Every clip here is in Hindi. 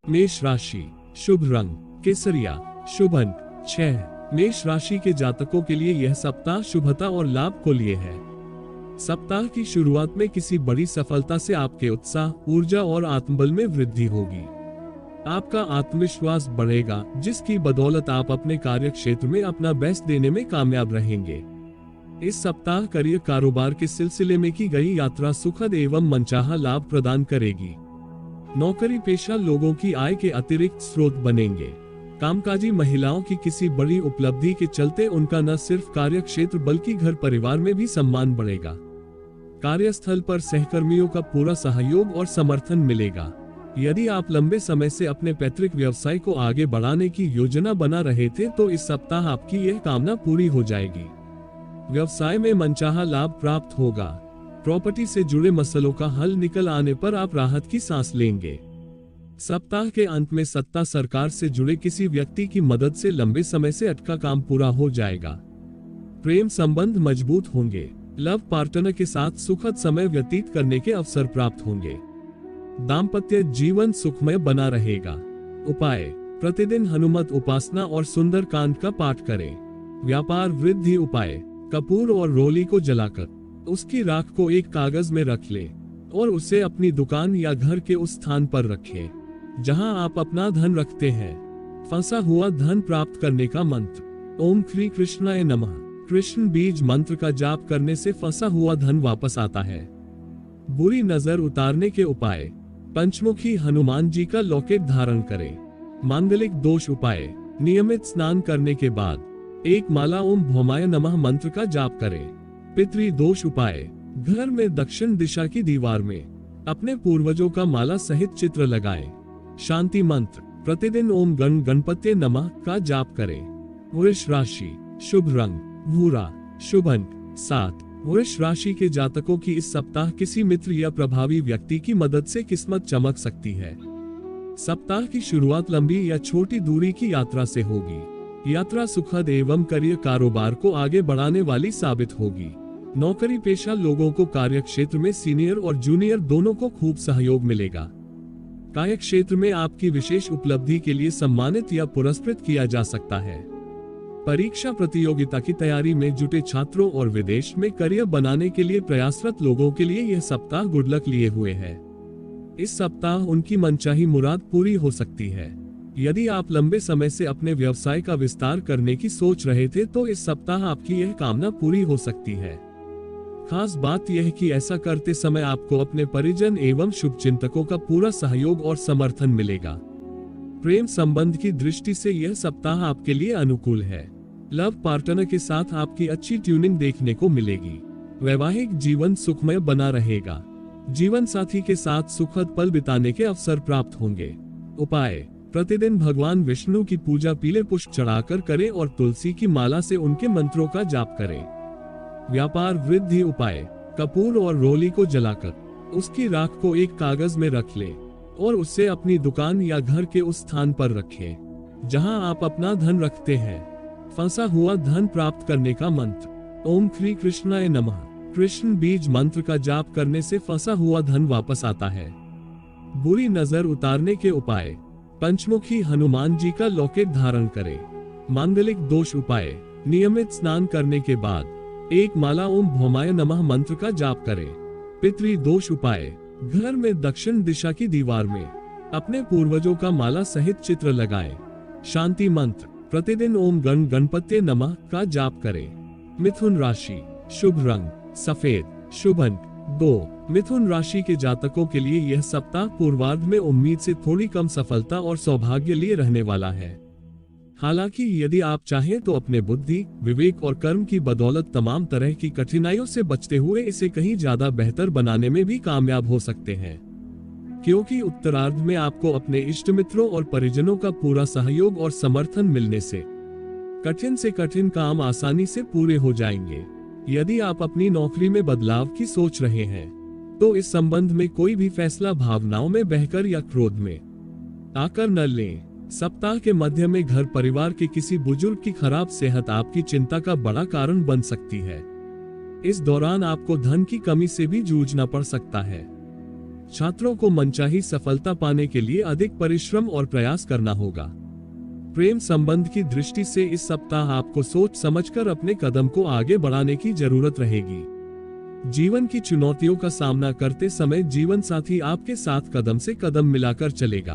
मेष राशि, शुभ रंग केसरिया, शुभ अंक 6। मेष राशि के जातकों के लिए यह सप्ताह शुभता और लाभ को लिए है। सप्ताह की शुरुआत में किसी बड़ी सफलता से आपके उत्साह, ऊर्जा और आत्मबल में वृद्धि होगी। आपका आत्मविश्वास बढ़ेगा, जिसकी बदौलत आप अपने कार्य क्षेत्र में अपना बेस्ट देने में कामयाब रहेंगे। इस सप्ताह करियर कारोबार के सिलसिले में की गई यात्रा सुखद एवं मनचाहा लाभ प्रदान करेगी। नौकरी पेशा लोगों की आय के अतिरिक्त स्रोत बनेंगे। कामकाजी महिलाओं की किसी बड़ी उपलब्धि के चलते उनका न सिर्फ कार्य क्षेत्र बल्कि घर परिवार में भी सम्मान बढ़ेगा। कार्यस्थल पर सहकर्मियों का पूरा सहयोग और समर्थन मिलेगा। यदि आप लंबे समय से अपने पैतृक व्यवसाय को आगे बढ़ाने की योजना बना रहे थे तो इस सप्ताह आपकी यह कामना पूरी हो जाएगी। व्यवसाय में मनचाहा लाभ प्राप्त होगा। प्रॉपर्टी से जुड़े मसलों का हल निकल आने पर आप राहत की सांस लेंगे। सप्ताह के अंत में सत्ता सरकार से जुड़े किसी व्यक्ति की मदद से लंबे समय से अटका काम पूरा हो जाएगा। प्रेम संबंध मजबूत होंगे। लव पार्टनर के साथ सुखद समय व्यतीत करने के अवसर प्राप्त होंगे। दाम्पत्य जीवन सुखमय बना रहेगा। उपाय, प्रतिदिन हनुमत उपासना और सुंदर कांड का पाठ करें। व्यापार वृद्धि उपाय, कपूर और रोली को जलाकर उसकी राख को एक कागज में रख लें और उसे अपनी दुकान या घर के उस स्थान पर रखें जहां आप अपना धन रखते हैं। फंसा हुआ धन प्राप्त करने का मंत्र, ओम श्री कृष्णाय नमः। कृष्ण बीज मंत्र का जाप करने से फंसा हुआ धन वापस आता है। बुरी नजर उतारने के उपाय, पंचमुखी हनुमान जी का लॉकेट धारण करें। मांगलिक दोष उपाय, नियमित स्नान करने के बाद एक माला ओम भौमाय नमः मंत्र का जाप करें। पितृ दोष उपाय, घर में दक्षिण दिशा की दीवार में अपने पूर्वजों का माला सहित चित्र लगाएं। शांति मंत्र, प्रतिदिन ओम गण गणपते नमः का जाप करें। वृष राशि, शुभ रंग भूरा, शुभ अंक 7। वृष राशि के जातकों की इस सप्ताह किसी मित्र या प्रभावी व्यक्ति की मदद से किस्मत चमक सकती है। सप्ताह की शुरुआत लंबी या छोटी दूरी की यात्रा से होगी। यात्रा सुखद एवं करियर कारोबार को आगे बढ़ाने वाली साबित होगी। नौकरी पेशा लोगों को कार्य क्षेत्र में सीनियर और जूनियर दोनों को खूब सहयोग मिलेगा। कार्य क्षेत्र में आपकी विशेष उपलब्धि के लिए सम्मानित या पुरस्कृत किया जा सकता है। परीक्षा प्रतियोगिता की तैयारी में जुटे छात्रों और विदेश में करियर बनाने के लिए प्रयासरत लोगों के लिए यह सप्ताह गुड लक लिए हुए है। इस सप्ताह उनकी मनचाही मुराद पूरी हो सकती है। यदि आप लंबे समय से अपने व्यवसाय का विस्तार करने की सोच रहे थे तो इस सप्ताह आपकी यह कामना पूरी हो सकती है। खास बात यह है कि ऐसा करते समय आपको अपने परिजन एवं शुभचिंतकों का पूरा सहयोग और समर्थन मिलेगा। प्रेम संबंध की दृष्टि से यह सप्ताह आपके लिए अनुकूल है। लव पार्टनर के साथ आपकी अच्छी ट्यूनिंग देखने को मिलेगी। वैवाहिक जीवन सुखमय बना रहेगा। जीवन साथी के साथ सुखद पल बिताने के अवसर प्राप्त होंगे। उपाय, प्रतिदिन भगवान विष्णु की पूजा पीले पुष्प चढ़ाकर करें और तुलसी की माला से उनके मंत्रों का जाप करें। व्यापार वृद्धि उपाय, कपूर और रोली को जलाकर उसकी राख को एक कागज में रख लें और उसे अपनी दुकान या घर के उस स्थान पर रखें जहां आप अपना धन रखते हैं। फंसा हुआ धन प्राप्त करने का मंत्र, ओम श्री कृष्णाय नमः। कृष्ण बीज मंत्र का जाप करने से फंसा हुआ धन वापस आता है। बुरी नजर उतारने के उपाय, पंचमुखी हनुमान जी का लॉकेट धारण करें। मांगलिक दोष उपाय, नियमित स्नान करने के बाद एक माला ओम भौमाय नमः मंत्र का जाप करें। पितृ दोष उपाय, घर में दक्षिण दिशा की दीवार में अपने पूर्वजों का माला सहित चित्र लगाएं। शांति मंत्र, प्रतिदिन ओम गण गणपते नमः का जाप करें। मिथुन राशि, शुभ रंग सफेद, शुभ अंक 2। मिथुन राशि के जातकों के लिए यह सप्ताह पूर्वार्ध में उम्मीद से थोड़ी कम सफलता और सौभाग्य लिए रहने वाला है। हालांकि यदि आप चाहें तो अपने बुद्धि, विवेक और कर्म की बदौलत तमाम तरह की कठिनाइयों से बचते हुए इसे कहीं ज्यादा बेहतर बनाने में भी कामयाब हो सकते हैं, क्योंकि उत्तरार्ध में आपको अपने इष्ट मित्रों और परिजनों का पूरा सहयोग और समर्थन मिलने से कठिन काम आसानी से पूरे हो जाएंगे। यदि आप अपनी नौकरी में बदलाव की सोच रहे हैं तो इस संबंध में कोई भी फैसला भावनाओं में बहकर या क्रोध में आकर न लें। सप्ताह के मध्य में घर परिवार के किसी बुजुर्ग की खराब सेहत आपकी चिंता का बड़ा कारण बन सकती है। इस दौरान आपको धन की कमी से भी जूझना पड़ सकता है। छात्रों को मनचाही सफलता पाने के लिए अधिक परिश्रम और प्रयास करना होगा। प्रेम संबंध की दृष्टि से इस सप्ताह आपको सोच समझकर अपने कदम को आगे बढ़ाने की जरूरत रहेगी। जीवन की चुनौतियों का सामना करते समय जीवन साथी आपके साथ कदम से कदम मिलाकर चलेगा।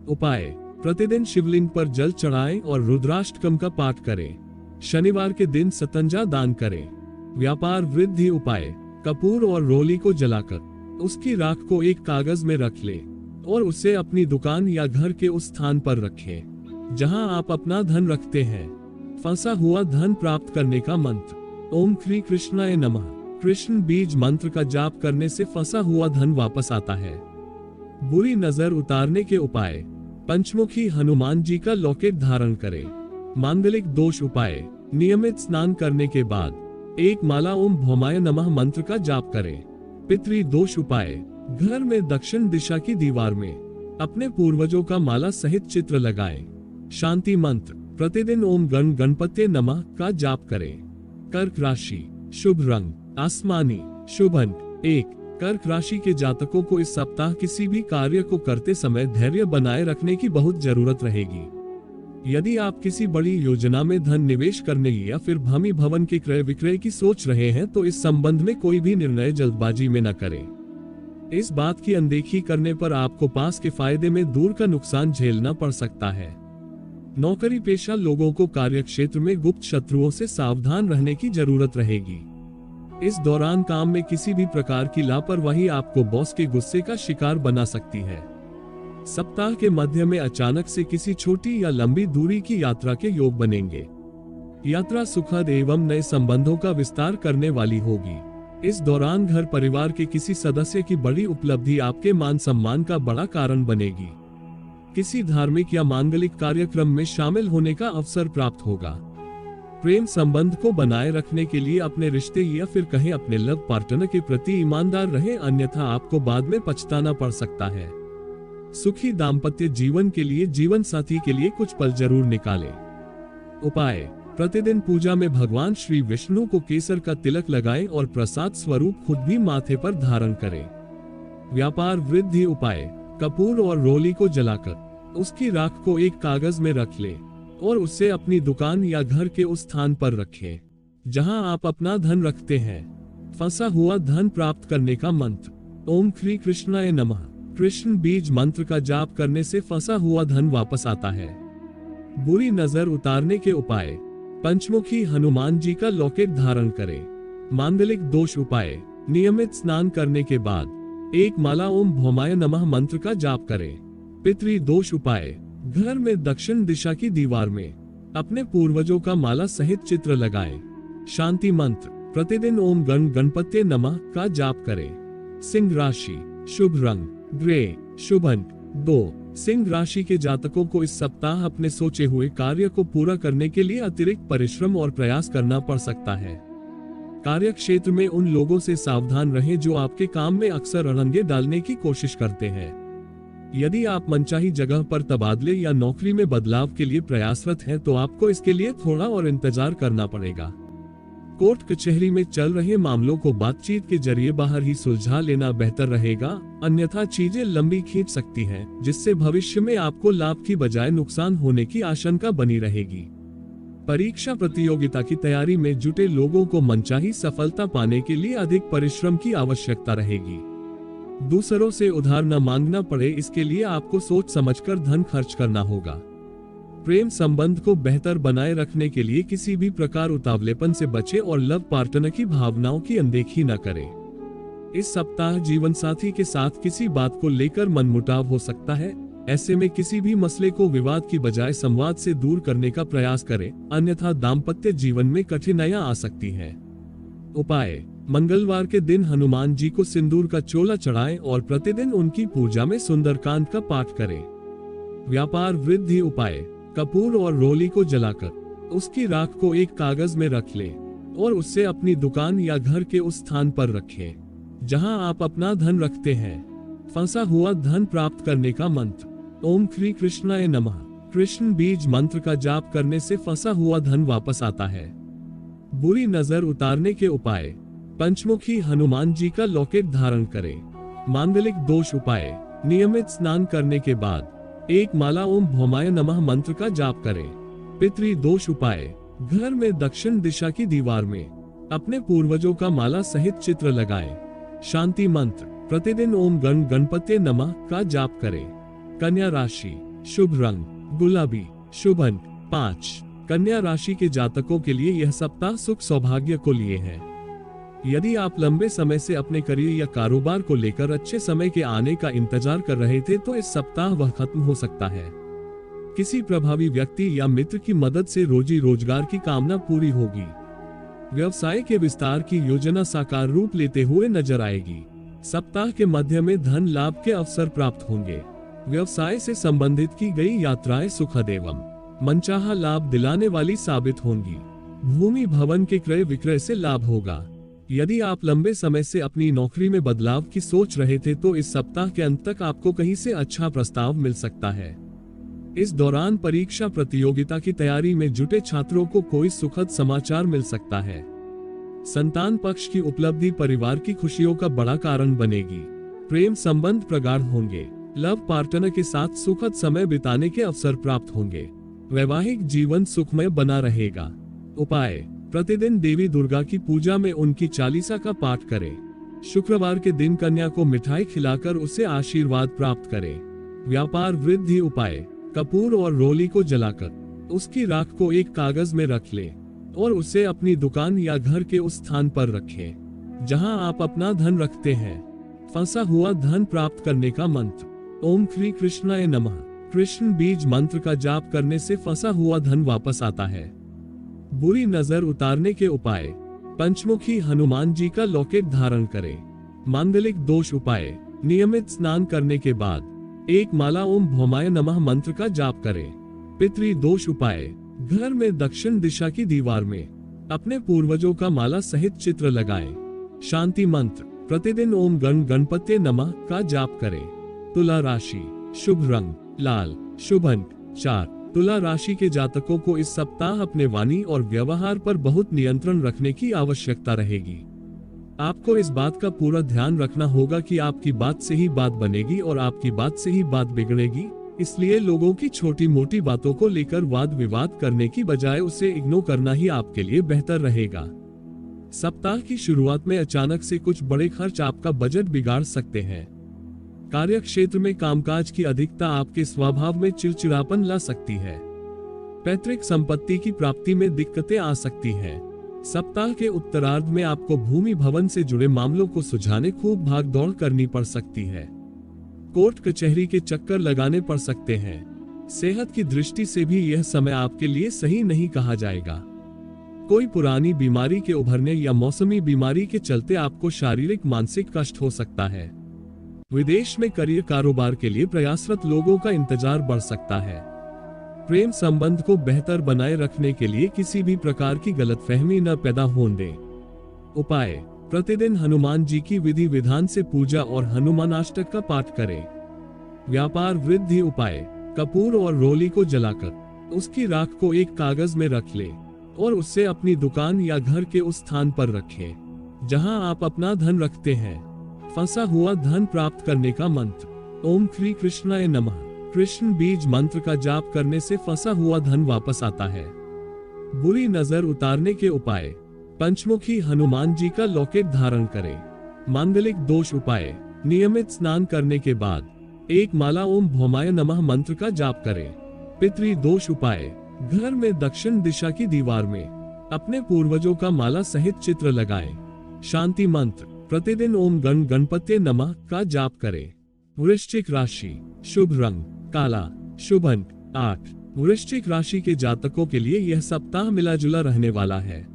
उपाय, प्रतिदिन शिवलिंग पर जल चढ़ाएं और रुद्राष्टकम का पाठ करें। शनिवार के दिन सतंजा दान करें। व्यापार वृद्धि उपाय, कपूर और रोली को जलाकर उसकी राख को एक कागज में रख लें और उसे अपनी दुकान या घर के उस स्थान पर रखें जहां आप अपना धन रखते हैं। फंसा हुआ धन प्राप्त करने का मंत्र, ओम श्री कृष्णाय नमः। कृष्ण बीज मंत्र का जाप करने से फंसा हुआ धन वापस आता है। बुरी नजर उतारने के उपाय, पंचमुखी हनुमान जी का लॉकेट धारण करें। मांगलिक दोष उपाय, नियमित स्नान करने के बाद एक माला ओम भौमाय नमः मंत्र का जाप करें। पितृ दोष उपाय, घर में दक्षिण दिशा की दीवार में अपने पूर्वजों का माला सहित चित्र लगाएं। शांति मंत्र, प्रतिदिन ओम गण गणपते नमः का जाप करें। कर्क राशि, शुभ रंग आसमानी, शुभ अंक 1। कर्क राशि के जातकों को इस सप्ताह किसी भी कार्य को करते समय धैर्य बनाए रखने की बहुत जरूरत रहेगी। यदि आप किसी बड़ी योजना में धन निवेश करने या फिर भूमि भवन के क्रय विक्रय की सोच रहे हैं तो इस संबंध में कोई भी निर्णय जल्दबाजी में न करें। इस बात की अनदेखी करने पर आपको पास के फायदे में दूर का नुकसान झेलना पड़ सकता है। नौकरी पेशा लोगों को कार्यक्षेत्र में गुप्त शत्रुओं से सावधान रहने की जरूरत रहेगी। इस दौरान काम में किसी भी प्रकार की लापरवाही आपको बॉस के गुस्से का शिकार बना सकती है। सप्ताह के मध्य में अचानक से किसी छोटी या लंबी दूरी की यात्रा के योग बनेंगे। यात्रा सुखद एवं नए संबंधों का विस्तार करने वाली होगी। इस दौरान घर परिवार के किसी सदस्य की बड़ी उपलब्धि आपके मान सम्मान का बड़ा कारण बनेगी। किसी धार्मिक या मांगलिक कार्यक्रम में शामिल होने का अवसर प्राप्त होगा। प्रेम संबंध को बनाए रखने के लिए अपने रिश्ते या फिर कहें अपने लव पार्टनर के प्रति ईमानदार रहें, अन्यथा आपको बाद में पछताना पड़ सकता है। सुखी दाम्पत्य जीवन के लिए जीवन साथी के लिए कुछ पल जरूर निकालें। उपाय, प्रतिदिन पूजा में भगवान श्री विष्णु को केसर का तिलक लगाएं और प्रसाद स्वरूप खुद भी माथे पर धारण करें। व्यापार वृद्धि उपाय, कपूर और रोली को जलाकर उसकी राख को एक कागज में रख लें और उसे अपनी दुकान या घर के उस स्थान पर रखें जहां आप अपना धन रखते हैं। फंसा हुआ धन प्राप्त करने का मंत्र, ओम श्री कृष्णाय नमः। कृष्ण बीज मंत्र का जाप करने से फंसा हुआ धन वापस आता है। बुरी नजर उतारने के उपाय, पंचमुखी हनुमान जी का लॉकेट धारण करें। मांगलिक दोष उपाय, नियमित स्नान करने के बाद एक माला ओम भौमाय नमः मंत्र का जाप करें। पितृ दोष उपाय, घर में दक्षिण दिशा की दीवार में अपने पूर्वजों का माला सहित चित्र लगाएं। शांति मंत्र, प्रतिदिन ओम गण गणपते नमः का जाप करें। सिंह राशि, शुभ रंग ग्रे, शुभ अंक 2। सिंह राशि के जातकों को इस सप्ताह अपने सोचे हुए कार्य को पूरा करने के लिए अतिरिक्त परिश्रम और प्रयास करना पड़ सकता है। कार्य क्षेत्र में उन लोगों से सावधान रहें जो आपके काम में अक्सर अड़ंगे डालने की कोशिश करते हैं। यदि आप मनचाही जगह पर तबादले या नौकरी में बदलाव के लिए प्रयासरत हैं तो आपको इसके लिए थोड़ा और इंतजार करना पड़ेगा। कोर्ट कचहरी में चल रहे मामलों को बातचीत के जरिए बाहर ही सुलझा लेना बेहतर रहेगा, अन्यथा चीजें लंबी खींच सकती हैं, जिससे भविष्य में आपको लाभ की बजाय नुकसान होने की आशंका बनी रहेगी। परीक्षा प्रतियोगिता की तैयारी में जुटे लोगों को मनचाही सफलता पाने के लिए अधिक परिश्रम की आवश्यकता रहेगी। दूसरों से उधार न मांगना पड़े, इसके लिए आपको सोच समझकर धन खर्च करना होगा। प्रेम संबंध को बेहतर बनाए रखने के लिए किसी भी प्रकार उतावलेपन से बचें और लव पार्टनर की भावनाओं की अनदेखी न करें। इस सप्ताह जीवन साथी के साथ किसी बात को लेकर मनमुटाव हो सकता है, ऐसे में किसी भी मसले को विवाद की बजाय संवाद से दूर करने का प्रयास करें, अन्यथा दाम्पत्य जीवन में कठिनाइयां आ सकती हैं। उपाय, मंगलवार के दिन हनुमान जी को सिंदूर का चोला चढ़ाएं और प्रतिदिन उनकी पूजा में सुंदरकांड का पाठ करें। व्यापार वृद्धि उपाय, कपूर और रोली को जलाकर उसकी राख को एक कागज में रख लें और उससे अपनी दुकान या घर के उस स्थान पर रखें जहां आप अपना धन रखते हैं। फंसा हुआ धन प्राप्त करने का मंत्र, ओम श्री कृष्णाय नमः। कृष्ण बीज मंत्र का जाप करने से फंसा हुआ धन वापस आता है। बुरी नजर उतारने के उपाय, पंचमुखी हनुमान जी का लॉकेट धारण करें। मांगलिक दोष उपाय। नियमित स्नान करने के बाद एक माला ओम भौमाय नमः मंत्र का जाप करें। पितृ दोष उपाय। घर में दक्षिण दिशा की दीवार में अपने पूर्वजों का माला सहित चित्र लगाएं। शांति मंत्र। प्रतिदिन ओम गण गणपते नमः का जाप करें। कन्या राशि। शुभ रंग गुलाबी, शुभ अंक 5। कन्या राशि के जातकों के लिए यह सप्ताह सुख सौभाग्य को लिए है। यदि आप लंबे समय से अपने करियर या कारोबार को लेकर अच्छे समय के आने का इंतजार कर रहे थे तो इस सप्ताह वह खत्म हो सकता है। किसी प्रभावी व्यक्ति या मित्र की मदद से रोजी रोजगार की कामना पूरी होगी। व्यवसाय के विस्तार की योजना साकार रूप लेते हुए नजर आएगी। सप्ताह के मध्य में धन लाभ के अवसर प्राप्त होंगे। व्यवसाय से संबंधित की गई यात्राएं सुखद एवं मनचाहा लाभ दिलाने वाली साबित होंगी। भूमि भवन के क्रय विक्रय से लाभ होगा। यदि आप लंबे समय से अपनी नौकरी में बदलाव की सोच रहे थे तो इस सप्ताह के अंत तक आपको कहीं से अच्छा प्रस्ताव मिल सकता है। इस दौरान परीक्षा प्रतियोगिता की तैयारी में जुटे छात्रों को कोई सुखद समाचार मिल सकता है। संतान पक्ष की उपलब्धि परिवार की खुशियों का बड़ा कारण बनेगी। प्रेम संबंध प्रगाढ़ होंगे। लव पार्टनर के साथ सुखद समय बिताने के अवसर प्राप्त होंगे। वैवाहिक जीवन सुखमय बना रहेगा। उपाय। प्रतिदिन देवी दुर्गा की पूजा में उनकी चालीसा का पाठ करें। शुक्रवार के दिन कन्या को मिठाई खिलाकर उसे आशीर्वाद प्राप्त करें। व्यापार वृद्धि उपाय। कपूर और रोली को जलाकर उसकी राख को एक कागज में रख लें और उसे अपनी दुकान या घर के उस स्थान पर रखें जहां आप अपना धन रखते हैं। फंसा हुआ धन प्राप्त करने का मंत्र। ओम श्री कृष्णाय नमः। कृष्ण बीज मंत्र का जाप करने से फंसा हुआ धन वापस आता है। बुरी नजर उतारने के उपाय। पंचमुखी हनुमान जी का लॉकेट धारण करें। मांगलिक दोष उपाय। नियमित स्नान करने के बाद एक माला ओम भौमाय नमः मंत्र का जाप करें। पितृ दोष उपाय। घर में दक्षिण दिशा की दीवार में अपने पूर्वजों का माला सहित चित्र लगाएं। शांति मंत्र। प्रतिदिन ओम गण गणपते नमः का जाप करें। तुला राशि। शुभ रंग लाल, शुभ अंक 4। तुला राशि के जातकों को इस सप्ताह अपने वाणी और व्यवहार पर बहुत नियंत्रण रखने की आवश्यकता रहेगी। आपको इस बात का पूरा ध्यान रखना होगा कि आपकी बात से ही बात बनेगी और आपकी बात से ही बात बिगड़ेगी। इसलिए लोगों की छोटी मोटी बातों को लेकर वाद विवाद करने की बजाय उसे इग्नोर करना ही आपके लिए बेहतर रहेगा। सप्ताह की शुरुआत में अचानक से कुछ बड़े खर्च आपका बजट बिगाड़ सकते हैं। कार्य क्षेत्र में कामकाज की अधिकता आपके स्वभाव में चिड़चिड़ापन ला सकती है। पैतृक संपत्ति की प्राप्ति में दिक्कतें आ सकती हैं। सप्ताह के उत्तरार्ध में आपको भूमि भवन से जुड़े मामलों को सुलझाने खूब भाग दौड़ करनी पड़ सकती है। कोर्ट कचहरी के चक्कर लगाने पड़ सकते हैं। सेहत की दृष्टि से भी यह समय आपके लिए सही नहीं कहा जाएगा। कोई पुरानी बीमारी के उभरने या मौसमी बीमारी के चलते आपको शारीरिक मानसिक कष्ट हो सकता है। विदेश में करियर कारोबार के लिए प्रयासरत लोगों का इंतजार बढ़ सकता है। प्रेम संबंध को बेहतर बनाए रखने के लिए किसी भी प्रकार की गलतफहमी न पैदा होने दें। उपाय। प्रतिदिन हनुमान जी की विधि विधान से पूजा और हनुमानाष्टक का पाठ करें। व्यापार वृद्धि उपाय। कपूर और रोली को जलाकर उसकी राख को एक कागज में रख लें और उसे अपनी दुकान या घर के उस स्थान पर रखें जहां आप अपना धन रखते हैं। फंसा हुआ धन प्राप्त करने का मंत्र। ओम श्री कृष्णाय नमः। कृष्ण बीज मंत्र का जाप करने से फंसा हुआ धन वापस आता है। बुरी नजर उतारने के उपाय। पंचमुखी हनुमान जी का लॉकेट धारण करें। मांगलिक दोष उपाय। नियमित स्नान करने के बाद एक माला ओम भौमाय नमः मंत्र का जाप करें। पितृ दोष उपाय। घर में दक्षिण दिशा की दीवार में अपने पूर्वजों का माला सहित चित्र लगाएं। शांति मंत्र। प्रतिदिन ओम गण गणपते नमः का जाप करें। वृश्चिक राशि। शुभ रंग काला, शुभ अंक 8। वृश्चिक राशि के जातकों के लिए यह सप्ताह मिला जुला रहने वाला है।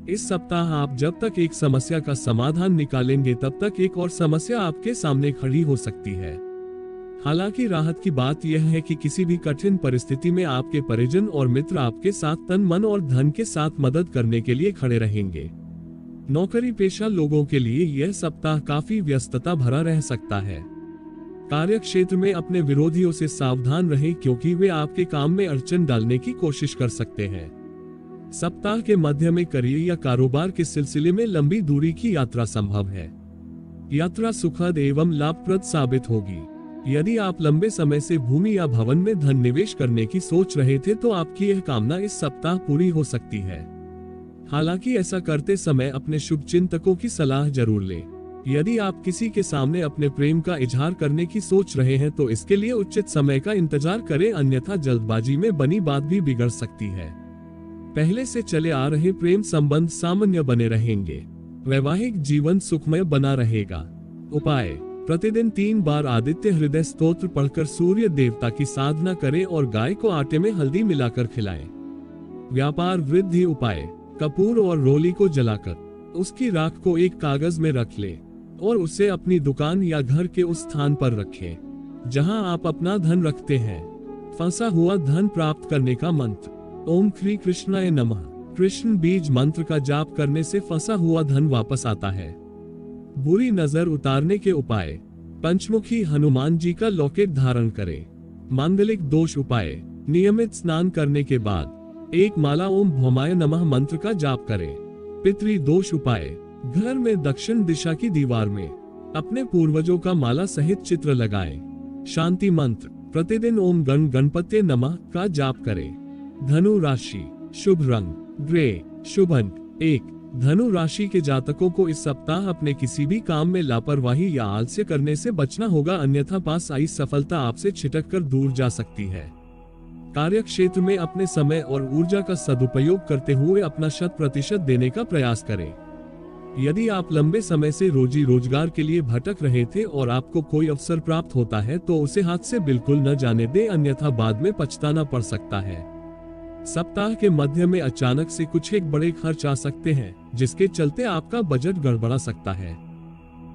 इस सप्ताह आप जब तक एक समस्या का समाधान निकालेंगे तब तक एक और समस्या आपके सामने खड़ी हो सकती है। हालांकि राहत की बात यह है कि किसी भी कठिन परिस्थिति में आपके परिजन और मित्र आपके साथ तन मन और धन के साथ मदद करने के लिए खड़े रहेंगे। नौकरी पेशा लोगों के लिए यह सप्ताह काफी व्यस्तता भरा रह सकता है। कार्य क्षेत्र में अपने विरोधियों से सावधान रहें क्योंकि वे आपके काम में अड़चन डालने की कोशिश कर सकते हैं। सप्ताह के मध्य में करियर या कारोबार के सिलसिले में लंबी दूरी की यात्रा संभव है। यात्रा सुखद एवं लाभप्रद साबित होगी। यदि आप लंबे समय से भूमि या भवन में धन निवेश करने की सोच रहे थे तो आपकी यह कामना इस सप्ताह पूरी हो सकती है। हालांकि ऐसा करते समय अपने शुभचिंतकों की सलाह जरूर लें। यदि आप किसी के सामने अपने प्रेम का इजहार करने की सोच रहे हैं तो इसके लिए उचित समय का इंतजार करें, अन्यथा जल्दबाजी में बनी बात भी बिगड़ सकती है। पहले से चले आ रहे प्रेम संबंध सामान्य बने रहेंगे। वैवाहिक जीवन सुखमय बना रहेगा। उपाय: प्रतिदिन 3 बार आदित्य हृदय स्तोत्र पढ़कर सूर्य देवता की साधना करें और गाय को आटे में हल्दी मिलाकर खिलाएं। व्यापार वृद्धि उपाय: कपूर और रोली को जलाकर उसकी राख को एक कागज में रख लें और उसे अपनी दुकान या घर के उस स्थान पर रखें जहां आप अपना धन रखते हैं। फंसा हुआ धन प्राप्त करने का मंत्र: ओम श्री कृष्णाय नमः। कृष्ण बीज मंत्र का जाप करने से फंसा हुआ धन वापस आता है। बुरी नजर उतारने के उपाय: पंचमुखी हनुमान जी का लॉकेट धारण करें। मांगलिक दोष उपाय: नियमित स्नान करने के बाद 1 माला ओम भौमाय नमः मंत्र का जाप करें। पितृ दोष उपाय: घर में दक्षिण दिशा की दीवार में अपने पूर्वजों का माला सहित चित्र लगाएं। शांति मंत्र: प्रतिदिन ओम गण गणपते नमः का जाप करें। धनु राशि: शुभ रंग ग्रे, शुभ अंक 1। धनु राशि के जातकों को इस सप्ताह अपने किसी भी काम में लापरवाही या आलस्य करने से बचना होगा, अन्यथा पास आई सफलता आपसे छिटककर दूर जा सकती है। कार्य क्षेत्र में अपने समय और ऊर्जा का सदुपयोग करते हुए अपना 100% देने का प्रयास करें। यदि आप लंबे समय से रोजी रोजगार के लिए भटक रहे थे और आपको कोई अवसर प्राप्त होता है तो उसे हाथ से बिल्कुल न जाने दें, अन्यथा बाद में पछताना पड़ सकता है। सप्ताह के मध्य में अचानक से कुछ एक बड़े खर्च आ सकते हैं, जिसके चलते आपका बजट गड़बड़ा सकता है।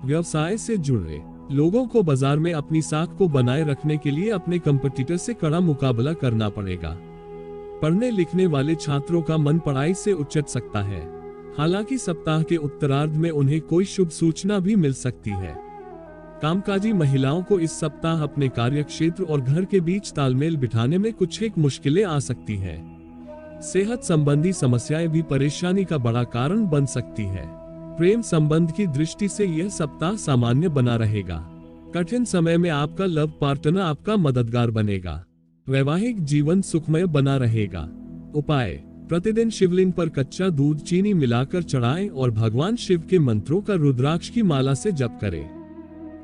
व्यवसाय से जुड़े लोगों को बाजार में अपनी साख को बनाए रखने के लिए अपने कंपटीटर से कड़ा मुकाबला करना पड़ेगा। पढ़ने लिखने वाले छात्रों का मन पढ़ाई से उचट सकता है। हालांकि सप्ताह के उत्तरार्ध में उन्हें कोई शुभ सूचना भी मिल सकती है। कामकाजी महिलाओं को इस सप्ताह अपने कार्य क्षेत्र और घर के बीच तालमेल बिठाने में कुछ एक मुश्किलें आ सकती हैं। सेहत संबंधी समस्याएं भी परेशानी का बड़ा कारण बन सकती है। प्रेम संबंध की दृष्टि से यह सप्ताह सामान्य बना रहेगा। कठिन समय में आपका लव पार्टनर आपका मददगार बनेगा। वैवाहिक जीवन सुखमय बना रहेगा। उपाय: प्रतिदिन शिवलिंग पर कच्चा दूध चीनी मिलाकर चढ़ाएं और भगवान शिव के मंत्रों का रुद्राक्ष की माला से जप करें।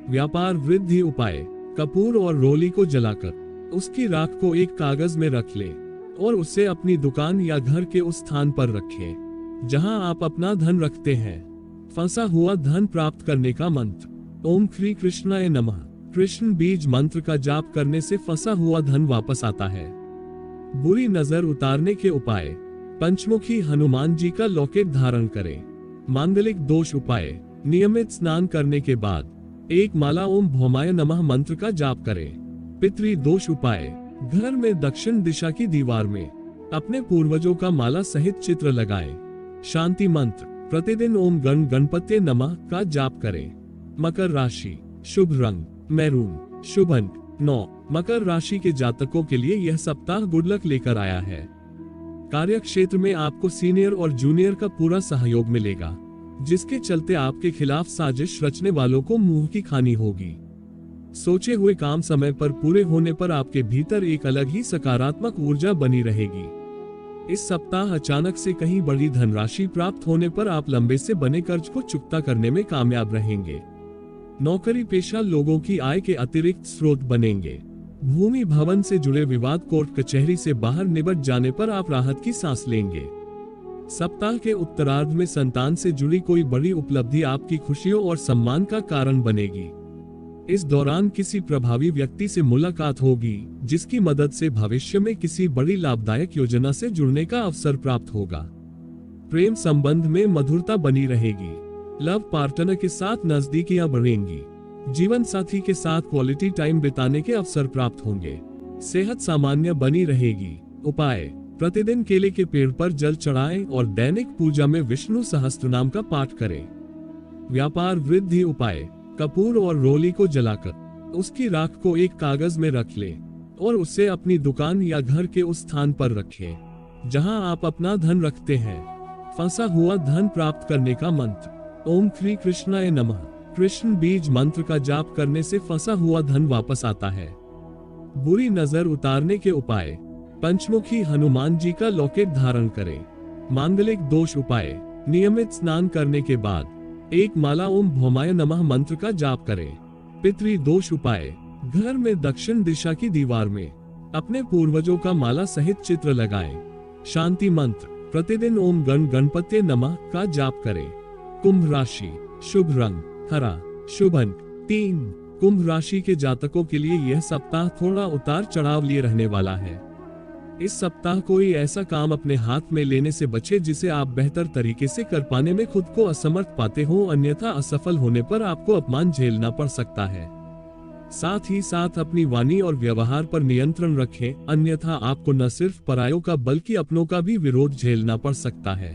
व्यापार वृद्धि उपाय: कपूर और रोली को जलाकर उसकी राख को एक कागज में रख लें और उसे अपनी दुकान या घर के उस स्थान पर रखें जहां आप अपना धन रखते हैं। फंसा हुआ धन प्राप्त करने का मंत्र: ओम श्री कृष्णाय नमः। कृष्ण बीज मंत्र का जाप करने से फंसा हुआ धन वापस आता है। बुरी नजर उतारने के उपाय: पंचमुखी हनुमान जी का लॉकेट धारण करें। मांगलिक दोष उपाय: नियमित स्नान करने के बाद 1 माला ओम भौमाय नमः मंत्र का जाप करें। पितृ दोष उपाय: घर में दक्षिण दिशा की दीवार में अपने पूर्वजों का माला सहित चित्र लगाएं। शांति मंत्र: प्रतिदिन ओम गण गणपते नमः का जाप करें। मकर राशि: शुभ रंग मैरून, शुभ अंक 9। मकर राशि के जातकों के लिए यह सप्ताह गुड लक लेकर आया है। कार्य क्षेत्र में आपको सीनियर और जूनियर का पूरा सहयोग मिलेगा, जिसके चलते आपके खिलाफ साजिश रचने वालों को मुंह की खानी होगी। सोचे हुए काम समय पर पूरे होने पर आपके भीतर एक अलग ही सकारात्मक ऊर्जा बनी रहेगी। इस सप्ताह अचानक से कहीं बड़ी धनराशि प्राप्त होने पर आप लंबे से बने कर्ज को चुकता करने में कामयाब रहेंगे। नौकरी पेशा लोगों की आय के अतिरिक्त स्रोत बनेंगे। भूमि भवन से जुड़े विवाद कोर्ट कचहरी से बाहर निपट जाने पर आप राहत की सांस लेंगे। सप्ताह के उत्तरार्ध में संतान से जुड़ी कोई बड़ी उपलब्धि आपकी खुशियों और सम्मान का कारण बनेगी। इस दौरान किसी प्रभावी व्यक्ति से मुलाकात होगी, जिसकी मदद से भविष्य में किसी बड़ी लाभदायक योजना से जुड़ने का अवसर प्राप्त होगा। प्रेम संबंध में मधुरता बनी रहेगी। लव पार्टनर के साथ नजदीकियां बढ़ेंगी। जीवन साथी के साथ क्वालिटी टाइम बिताने के अवसर प्राप्त होंगे। सेहत सामान्य बनी रहेगी। उपाय: प्रतिदिन केले के पेड़ पर जल चढ़ाएं और दैनिक पूजा में विष्णु सहस्त्रनाम का पाठ करें। व्यापार वृद्धि उपाय: कपूर और रोली को जलाकर उसकी राख को एक कागज में रख लें और उसे अपनी दुकान या घर के उस स्थान पर रखें जहां आप अपना धन रखते हैं। फंसा हुआ धन प्राप्त करने का मंत्र: ओम श्री कृष्णाय नमः। कृष्ण बीज मंत्र का जाप करने से फंसा हुआ धन वापस आता है। बुरी नजर उतारने के उपाय। पंचमुखी हनुमान जी का लॉकेट धारण करें। मांगलिक दोष उपाय। नियमित स्नान करने के बाद एक माला ओम भौमाय नमः मंत्र का जाप करें। पितृ दोष उपाय। घर में दक्षिण दिशा की दीवार में अपने पूर्वजों का माला सहित चित्र लगाएं। शांति मंत्र। प्रतिदिन ओम गण गणपते नमः का जाप करें। कुंभ राशि। शुभ रंग हरा। शुभ अंक 3। कुंभ राशि के जातकों के लिए यह सप्ताह थोड़ा उतार चढ़ाव लिए रहने वाला है। इस सप्ताह कोई ऐसा काम अपने हाथ में लेने से बचे जिसे आप बेहतर तरीके से कर पाने में खुद को असमर्थ पाते हो, अन्यथा असफल होने पर आपको अपमान झेलना पड़ सकता है। साथ ही साथ अपनी वाणी और व्यवहार पर नियंत्रण रखें, अन्यथा आपको न सिर्फ परायों का बल्कि अपनों का भी विरोध झेलना पड़ सकता है।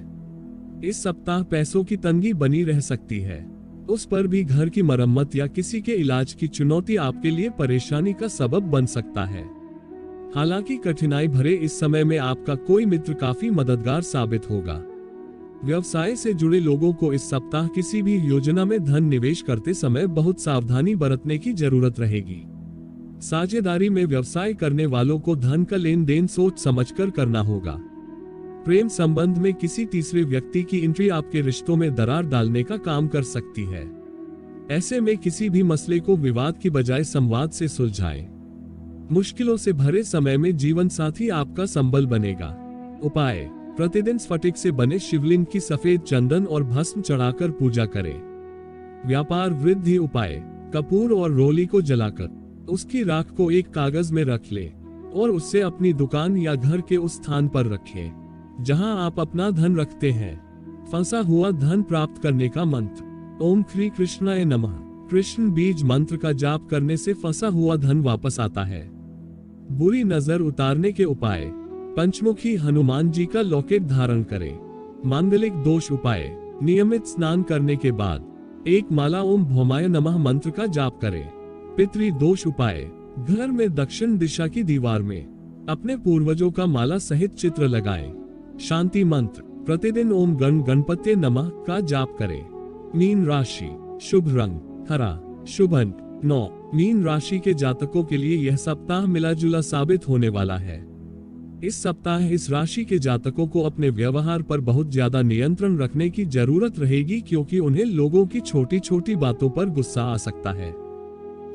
इस सप्ताह पैसों की तंगी बनी रह सकती है, उस पर भी घर की मरम्मत या किसी के इलाज की चुनौती आपके लिए परेशानी का सबब बन सकता है। हालांकि कठिनाई भरे इस समय में आपका कोई मित्र काफी मददगार साबित होगा। व्यवसाय से जुड़े लोगों को इस सप्ताह किसी भी योजना में धन निवेश करते समय बहुत सावधानी बरतने की जरूरत रहेगी। साझेदारी में व्यवसाय करने वालों को धन का लेन देन सोच समझकर करना होगा। प्रेम संबंध में किसी तीसरे व्यक्ति की एंट्री आपके रिश्तों में दरार डालने का काम कर सकती है। ऐसे में किसी भी मसले को विवाद की बजाय संवाद से सुलझाएं। मुश्किलों से भरे समय में जीवन साथी आपका संबल बनेगा। उपाय। प्रतिदिन स्फटिक से बने शिवलिंग की सफेद चंदन और भस्म चढ़ाकर पूजा करें। व्यापार वृद्धि उपाय। कपूर और रोली को जलाकर उसकी राख को एक कागज में रख लें और उससे अपनी दुकान या घर के उस स्थान पर रखें जहां आप अपना धन रखते हैं। फंसा हुआ धन प्राप्त करने का मंत्र। ओम श्री कृष्णाय नमः। कृष्ण बीज मंत्र का जाप करने से फंसा हुआ धन वापस आता है। बुरी नजर उतारने के उपाय। पंचमुखी हनुमान जी का लॉकेट धारण करें। मांगलिक दोष उपाय। नियमित स्नान करने के बाद एक माला ओम भौमाय नमः मंत्र का जाप करें। पितृ दोष उपाय। घर में दक्षिण दिशा की दीवार में अपने पूर्वजों का माला सहित चित्र लगाएं। शांति मंत्र। प्रतिदिन ओम गण गणपते नमः का जाप करें। मीन राशि। शुभ रंग हरा। शुभ अंक 9। मीन राशि के जातकों के लिए यह सप्ताह मिला जुला साबित होने वाला है। इस सप्ताह इस राशि के जातकों को अपने व्यवहार पर बहुत ज्यादा नियंत्रण रखने की जरूरत रहेगी, क्योंकि उन्हें लोगों की छोटी छोटी बातों पर गुस्सा आ सकता है।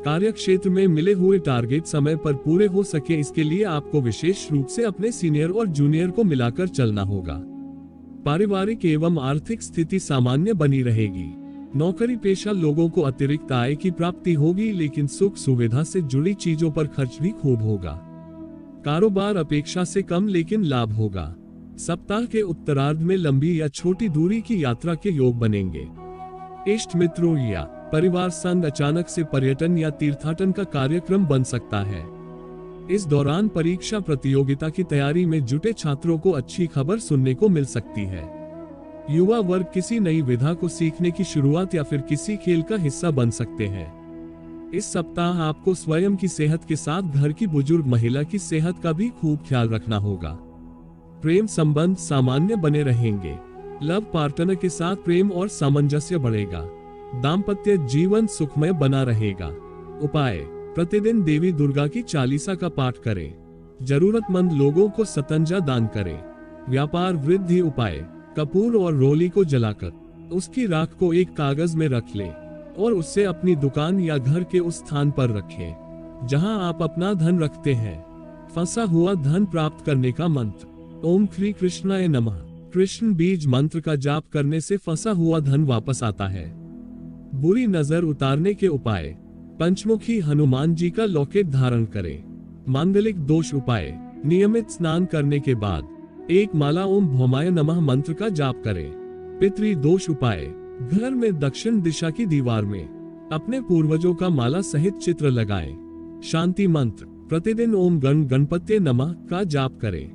कार्य क्षेत्र में मिले हुए टारगेट समय पर पूरे हो सके, इसके लिए आपको विशेष रूप से अपने सीनियर और जूनियर को मिलाकर चलना होगा। पारिवारिक एवं आर्थिक स्थिति सामान्य बनी रहेगी। नौकरी पेशा लोगों को अतिरिक्त आय की प्राप्ति होगी, लेकिन सुख सुविधा से जुड़ी चीजों पर खर्च भी खूब होगा। कारोबार अपेक्षा से कम लेकिन लाभ होगा। सप्ताह के उत्तरार्ध में लंबी या छोटी दूरी की यात्रा के योग बनेंगे। इष्ट मित्रों या परिवार संग अचानक से पर्यटन या तीर्थाटन का कार्यक्रम बन सकता है। इस दौरान परीक्षा प्रतियोगिता की तैयारी में जुटे छात्रों को अच्छी खबर सुनने को मिल सकती है। युवा वर्ग किसी नई विधा को सीखने की शुरुआत या फिर किसी खेल का हिस्सा बन सकते हैं। इस सप्ताह आपको स्वयं की सेहत के साथ घर की बुजुर्ग महिला की सेहत का भी खूब ख्याल रखना होगा। प्रेम संबंध सामान्य बने रहेंगे। लव पार्टनर के साथ प्रेम और सामंजस्य बढ़ेगा। दाम्पत्य जीवन सुखमय बना रहेगा। उपाय। प्रतिदिन देवी दुर्गा की चालीसा का पाठ करें। जरूरतमंद लोगों को सतंजा दान करें। व्यापार वृद्धि उपाय। कपूर और रोली को जलाकर उसकी राख को एक कागज में रख लें और उससे अपनी दुकान या घर के उस स्थान पर रखें जहां आप अपना धन रखते हैं। फंसा हुआ धन प्राप्त करने का मंत्र। ओम श्री कृष्णाय नमः। कृष्ण बीज मंत्र का जाप करने से फंसा हुआ धन वापस आता है। बुरी नजर उतारने के उपाय। पंचमुखी हनुमान जी का लॉकेट धारण करें। मांगलिक दोष उपाय। नियमित स्नान करने के बाद एक माला ओम भौमाय नमः मंत्र का जाप करें। पितृ दोष उपाय। घर में दक्षिण दिशा की दीवार में अपने पूर्वजों का माला सहित चित्र लगाएं। शांति मंत्र। प्रतिदिन ओम गण गणपते नमः का जाप करें।